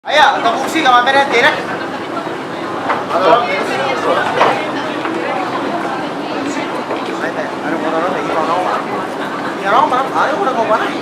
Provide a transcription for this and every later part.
Ayo, tapusin ka mamaya natin eh. Ano mo na rin, ikaw na ako. Yan ako, ayaw ko na ko ba na eh.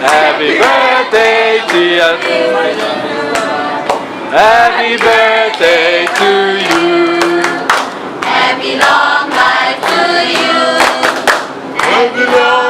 Happy birthday, dear. Happy birthday to you. Happy long life to you. Happy long